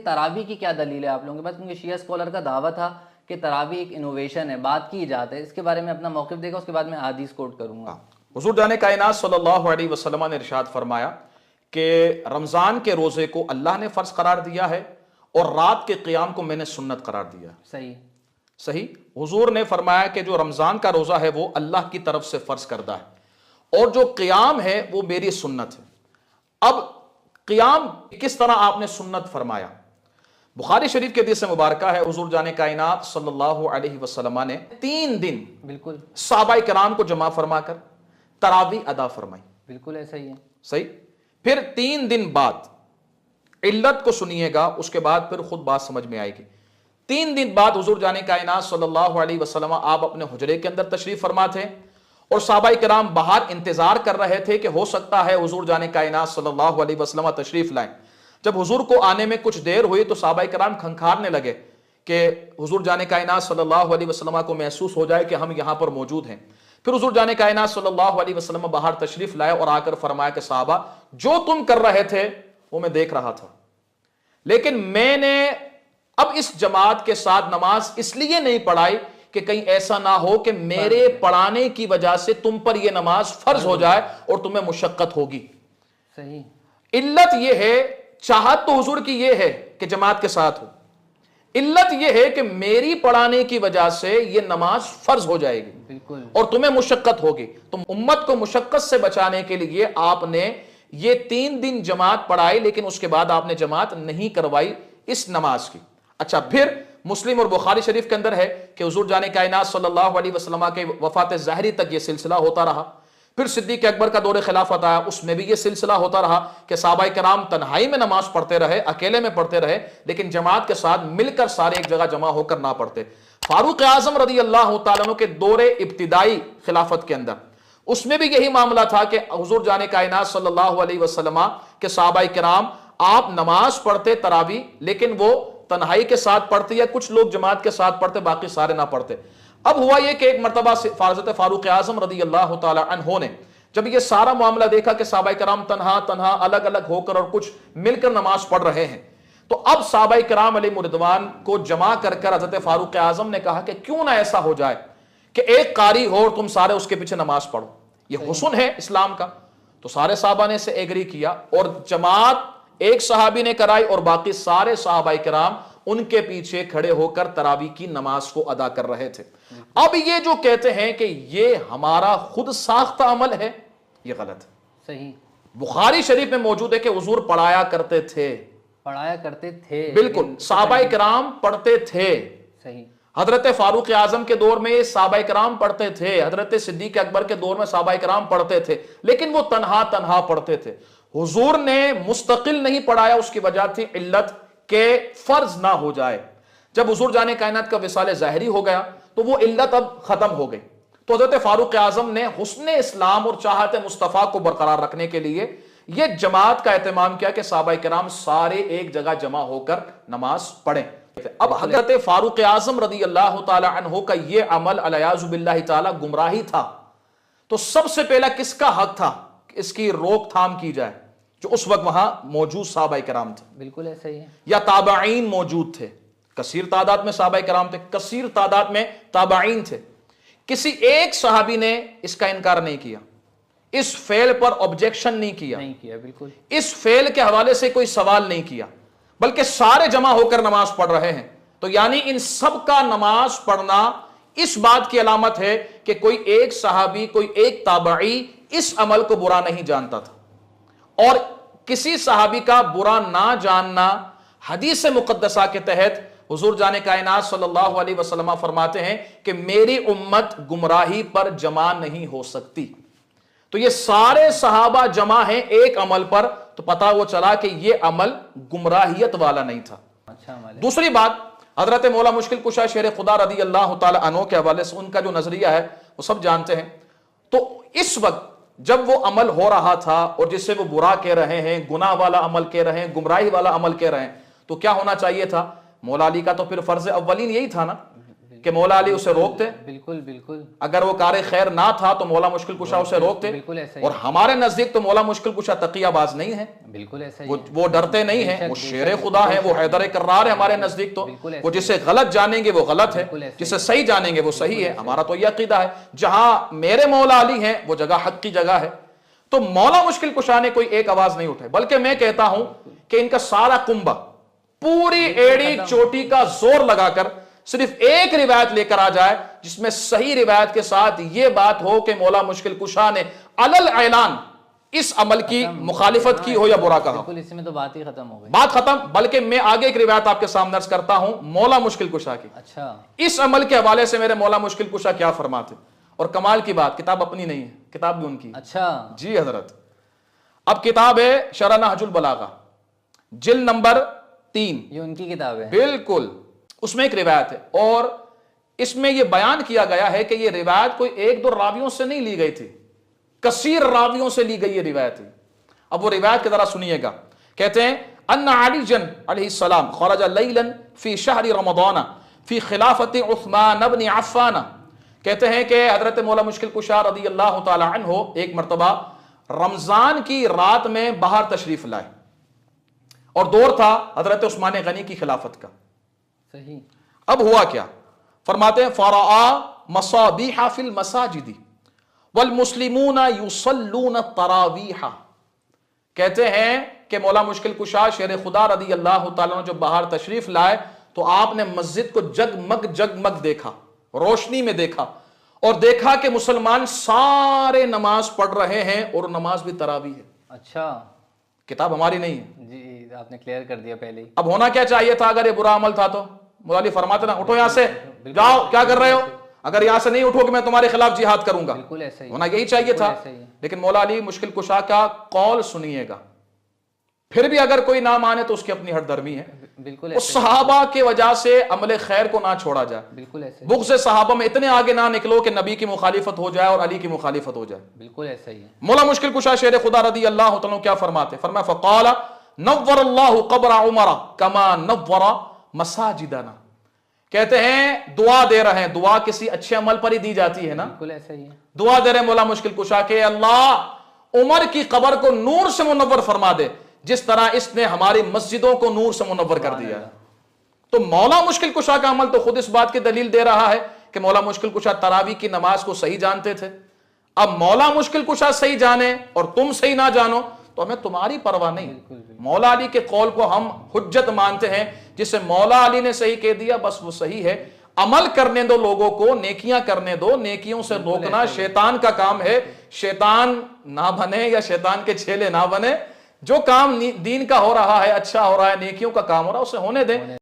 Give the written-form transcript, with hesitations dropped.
تراویح کی کیا دلیل ہے آپ لوگوں کے پاس؟ کیونکہ شیعہ اسکالر کا دعویٰ تھا کہ تراویح ایک انوویشن ہے، بات کی جاتا ہے، اس کے بارے میں اپنا موقف دے گا، اس کے بعد میں حدیث کوٹ کروں گا۔ حضور جان کائنات صلی اللہ علیہ وسلم نے ارشاد فرمایا کہ رمضان کے روزے کو اللہ نے فرض قرار دیا ہے اور رات کے قیام کو میں نے سنت قرار دیا۔ صحیح حضور نے فرمایا کہ جو رمضان کا روزہ ہے وہ اللہ کی طرف سے فرض کردہ ہے اور جو قیام ہے وہ میری سنت ہے۔ اب قیام کس طرح آپ نے سنت فرمایا؟ بخاری شریف کے حدیث مبارکہ ہے، حضور جان کائنات صلی اللہ علیہ وسلم نے 3 دن بالکل صحابہ کرام کو جمع فرما کر تراویح ادا فرمائی۔ بالکل ایسا ہی ہے۔ صحیح۔ پھر 3 دن بعد، علت کو سنیے گا اس کے بعد پھر خود بات سمجھ میں آئے گی، 3 دن بعد حضور جان کائنات صلی اللہ علیہ وسلم آپ اپنے حجرے کے اندر تشریف فرما تھے اور صحابہ کرام باہر انتظار کر رہے تھے کہ ہو سکتا ہے حضور جان کائنات صلی اللہ علیہ وسلم تشریف لائیں۔ جب حضور کو آنے میں کچھ دیر ہوئی تو صحابہ کرام کھنکھارنے لگے کہ حضور جان کائنات صلی اللہ علیہ وسلم کو محسوس ہو جائے کہ ہم یہاں پر موجود ہیں۔ پھر حضور جان کائنات صلی اللہ علیہ وسلم باہر تشریف لائے اور آ کر فرمایا کہ صحابہ جو تم کر رہے تھے وہ میں دیکھ رہا تھا، لیکن میں نے اب اس جماعت کے ساتھ نماز اس لیے نہیں پڑھائی کہ کہیں ایسا نہ ہو کہ میرے پڑھانے کی وجہ سے تم پر یہ نماز فرض ہو جائے اور تمہیں مشقت ہوگی۔ صحیح۔ علت یہ ہے، چاہت تو حضور کی یہ ہے کہ جماعت کے ساتھ ہو، علت یہ ہے کہ میری پڑھانے کی وجہ سے یہ نماز فرض ہو جائے گی بالکل اور تمہیں مشقت ہوگی۔ تو امت کو مشقت سے بچانے کے لیے آپ نے یہ 3 دن جماعت پڑھائی، لیکن اس کے بعد آپ نے جماعت نہیں کروائی اس نماز کی۔ اچھا، پھر مسلم اور بخاری شریف کے اندر ہے کہ حضور جان کائنات صلی اللہ علیہ وسلم کے وفات ظاہری تک یہ سلسلہ ہوتا رہا۔ پھر صدیق اکبر کا دور خلافت آیا، اس میں بھی یہ سلسلہ ہوتا رہا کہ صحابہ کرام تنہائی میں نماز پڑھتے رہے، اکیلے میں پڑھتے رہے، لیکن جماعت کے ساتھ مل کر سارے ایک جگہ جمع ہو کر نہ پڑھتے۔ فاروق اعظم رضی اللہ تعالیٰ عنہ کے دور ابتدائی خلافت کے اندر اس میں بھی یہی معاملہ تھا کہ حضور جان کائنات صلی اللہ علیہ وسلم کے صحابہ کرام آپ نماز پڑھتے تراویح، لیکن وہ تنہائی کے ساتھ پڑھتے یا کچھ لوگ جماعت کے ساتھ پڑھتے، باقی سارے نہ پڑھتے۔ اب ہوا یہ کہ ایک مرتبہ حضرت فاروق اعظم رضی اللہ تعالی عنہ نے جب یہ سارا معاملہ دیکھا کہ صحابہ کرام تنہا الگ الگ ہو کر اور کچھ مل کر نماز پڑھ رہے ہیں، تو اب صحابہ کرام علیہ رضوان کو جمع کر کر حضرت فاروق اعظم نے کہا کہ کیوں نہ ایسا ہو جائے کہ ایک قاری ہو اور تم سارے اس کے پیچھے نماز پڑھو، یہ حسن ہے اسلام کا۔ تو سارے صحابہ نے اسے ایگری کیا اور جماعت ایک صحابی نے کرائی اور باقی سارے صحابہ کرام ان کے پیچھے کھڑے ہو کر تراویح کی نماز کو ادا کر رہے تھے۔ اب یہ جو کہتے ہیں کہ یہ ہمارا خود ساختہ عمل ہے، یہ غلط ہے۔ صحیح۔ بخاری شریف میں موجود ہے کہ حضور پڑھایا کرتے تھے، بالکل صحابہ کرام پڑھتے تھے۔ صحیح۔ حضرت فاروق اعظم کے دور میں صحابہ کرام پڑھتے تھے، حضرت صدیق اکبر کے دور میں صحابہ کرام پڑھتے تھے، لیکن وہ تنہا پڑھتے تھے۔ حضور نے مستقل نہیں پڑھایا، اس کی وجہ تھی علت کہ فرض نہ ہو جائے۔ جب حضور جان کائنات کا وصال ظاہری ہو گیا تو وہ علت اب ختم ہو گئی، تو حضرت فاروق اعظم نے حسن اسلام اور چاہت مصطفیٰ کو برقرار رکھنے کے لیے یہ جماعت کا اہتمام کیا کہ صحابہ کرام سارے ایک جگہ جمع ہو کر نماز پڑھیں۔ اب حضرت فاروق اعظم رضی اللہ تعالی عنہ کا یہ عمل علیاذ باللہ تعالی گمراہی تھا، تو سب سے پہلا کس کا حق تھا کہ اس کی روک تھام کی جائے؟ جو اس وقت وہاں موجود صحابہ کرام تھے، بالکل ایسا ہی ہے، یا تابعین موجود تھے، کثیر تعداد میں صحابہ کرام تھے، کثیر تعداد میں تابعین تھے۔ کسی ایک صحابی نے اس کا انکار نہیں کیا، اس فعل پر آبجیکشن نہیں کیا، بالکل اس فعل کے حوالے سے کوئی سوال نہیں کیا، بلکہ سارے جمع ہو کر نماز پڑھ رہے ہیں۔ تو یعنی ان سب کا نماز پڑھنا اس بات کی علامت ہے کہ کوئی ایک صحابی، کوئی ایک تابعی اس عمل کو برا نہیں جانتا تھا، اور کسی صحابی کا برا نہ جاننا حدیث مقدسہ کے تحت حضور جان کائنات صلی اللہ علیہ وسلم فرماتے ہیں کہ میری امت گمراہی پر جمع نہیں ہو سکتی۔ تو یہ سارے صحابہ جمع ہیں ایک عمل پر، تو پتہ وہ چلا کہ یہ عمل گمراہیت والا نہیں تھا۔ دوسری بات، حضرت مولا مشکل کشا شیر خدا رضی اللہ تعالی عنہ کے حوالے سے ان کا جو نظریہ ہے وہ سب جانتے ہیں۔ تو اس وقت جب وہ عمل ہو رہا تھا اور جس سے وہ برا کہہ رہے ہیں، گناہ والا عمل کہہ رہے ہیں، گمراہی والا عمل کہہ رہے ہیں، تو کیا ہونا چاہیے تھا؟ مولا علی کا تو پھر فرض اولین یہی تھا نا کہ مولا علی اسے روکتے؟ بالکل بالکل اگر وہ کار خیر نہ تھا تو مولا مشکل کشا اسے روکتے؟ بالکل ایسا ہی اور ہمارے نزدیک تو مولا مشکل کشا تقیہ باز نہیں ہے، بالکل ایسا ہی وہ ڈرتے نہیں ہیں، وہ شیر خدا ہے، وہ حیدر کرار ہے ہمارے نزدیک تو بالکل ایسا وہ جسے غلط جانیں گے وہ غلط ہے، بالکل ایسا جسے صحیح جانیں گے وہ صحیح ہے۔ ہمارا تو یہ عقیدہ ہے جہاں میرے مولا علی ہیں وہ جگہ حق کی جگہ ہے، تو مولا مشکل کشا نے کوئی ایک آواز نہیں اٹھائی، بلکہ میں کہتا ہوں کہ ان کا سارا کنبہ پوری ایڑی چوٹی کا زور لگا کر صرف ایک روایت لے کر آ جائے جس میں صحیح روایت کے ساتھ یہ بات ہو کہ مولا مشکل کشا نے علل اعلان اس عمل کی مخالفت کی ہو یا برا کہا۔ بالکل اس میں تو بات ہی ختم ہو گئی۔ بات ختم، بلکہ میں آگے ایک روایت آپ کے سامنے عرض کرتا ہوں مولا مشکل کشا کی، اچھا اس عمل کے حوالے سے میرے مولا مشکل کشا کیا فرماتے، اور کمال کی بات کتاب اپنی نہیں ہے، کتاب بھی ان کی۔ اچھا جی حضرت، اب کتاب ہے شرح نہج البلاغہ، جلد نمبر 3، یہ ان کی کتاب ہے؟ بالکل، اس میں ایک روایت ہے، اور اس میں یہ بیان کیا گیا ہے کہ یہ روایت کوئی ایک دو راویوں سے نہیں لی گئی تھی، کثیر راویوں سے لی گئی یہ روایت ہے۔ اب وہ روایت کی ذرا سنیے گا، کہتے ہیں ان علی جن علیہ السلام خرج لیلا فی شہر رمضان فی خلافت عثمان بن عفان، کہتے ہیں کہ حضرت مولا مشکل کشا رضی اللہ تعالی عنہ ایک مرتبہ رمضان کی رات میں باہر تشریف لائے، اور دور تھا حضرت عثمان غنی کی خلافت کا۔ صحیح۔ اب ہوا کیا، فرماتے ہیں فرآ مصابیح فی المساجد والمسلمون یصلون التراویح، کہتے ہیں کہ مولا مشکل کشا شیر خدا رضی اللہ تعالیٰ نے جو باہر تشریف لائے تو آپ نے مسجد کو جگمگ جگمگ دیکھا، روشنی میں دیکھا، اور دیکھا کہ مسلمان سارے نماز پڑھ رہے ہیں اور نماز بھی تراویح ہے۔ اچھا کتاب ہماری نہیں ہے، جی آپ نے کلیئر کر دیا پہلے ہی۔ اب ہونا کیا چاہیے تھا اگر یہ برا عمل تھا تو؟ مولا علی فرماتے نا اٹھو یہاں سے، جاؤ، کیا کر رہے ہو؟ اگر یہاں سے نہیں اٹھو کہ میں تمہارے خلاف جہاد کروں گا، بالکل ایسا ہی ہونا یہی چاہیے تھا۔ لیکن مولا علی مشکل کشا کا قول سنیے گا، پھر بھی اگر کوئی نہ مانے تو اس کی اپنی ہٹ درمی ہے۔ بالکل اس صحابہ کے وجہ سے عمل خیر کو نہ چھوڑا جائے، بالکل ایسا بغض صحابہ میں اتنے آگے نہ نکلو کہ نبی کی مخالفت ہو جائے اور علی کی مخالفت ہو جائے۔ بالکل ایسا ہی ہے۔ مولا مشکل کشا شیر خدا رضی اللہ تعالیٰ کیا فرماتے، فرمایا فقال نور اللہ قبر عمر کما نور مساجدنا، کہتے ہیں دعا دے رہے ہیں، دعا کسی اچھے عمل پر ہی دی جاتی ہے نا، بالکل ایسا ہی ہے۔ دعا دے رہے ہیں مولا مشکل کشا کہ اللہ عمر کی قبر کو نور سے منور فرما دے جس طرح اس نے ہماری مسجدوں کو نور سے منور کر دیا ہے۔ تو مولا مشکل کشا کا عمل تو خود اس بات کی دلیل دے رہا ہے کہ مولا مشکل کشا تراویح کی نماز کو صحیح جانتے تھے۔ اب مولا مشکل کشا صحیح جانے اور تم صحیح نہ جانو تو ہمیں تمہاری پرواہ نہیں، مولا علی کے قول کو ہم حجت مانتے ہیں، جسے مولا علی نے صحیح کہہ دیا بس وہ صحیح ہے۔ عمل کرنے دو لوگوں کو، نیکیاں کرنے دو، نیکیوں سے روکنا شیطان کا کام ہے، شیطان نہ بنے یا شیطان کے چیلے نہ بنے، جو کام دین کا ہو رہا ہے، اچھا ہو رہا ہے، نیکیوں کا کام ہو رہا ہے، اسے ہونے دیں۔